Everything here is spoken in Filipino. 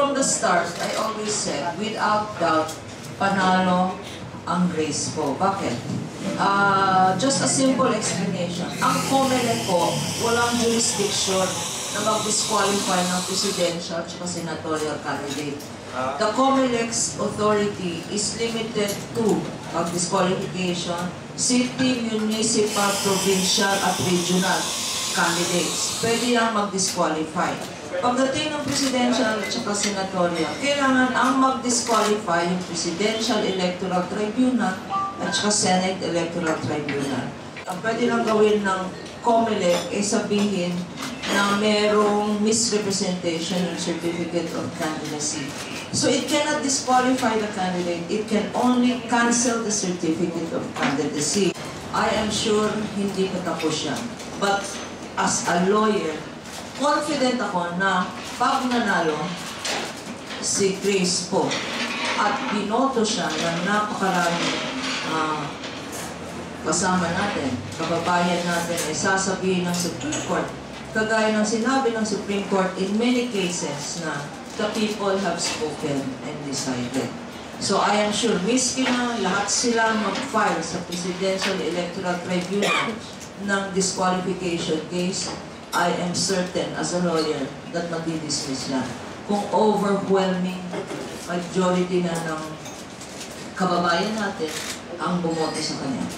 from the start, I always said, without doubt, panalo ang Grace po. Bakit? Just a simple explanation. Ang COMELEC po, walang jurisdiction na mag-disqualify ng presidential at senatorial candidate. The COMELEC's authority is limited to pag-disqualification, city, municipal, provincial, at regional candidates. Pwede lang mag-disqualify. Pagdating ng presidential at senatorial, kailangan ang mag-disqualify yung Presidential Electoral Tribunal at Senate Electoral Tribunal. Ang pwede lang gawin ng COMELEC ay sabihin na merong misrepresentation ng Certificate of Candidacy. So it cannot disqualify the candidate, it can only cancel the Certificate of Candidacy. I am sure hindi patapos yan. But as a lawyer, confident ako na pag nanalo si Grace po at binoto siya ng napakarami kasama natin, kababayan natin ay sasabihin ng Supreme Court, kagaya ng sinabi ng Supreme Court in many cases na the people have spoken and decided. So I am sure, miski na lahat sila mag-file sa Presidential Electoral Tribunal ng disqualification case, I am certain as a lawyer that madi-dismiss lang. Kung overwhelming majority na ng kababayan natin ang bumoto sa kanya.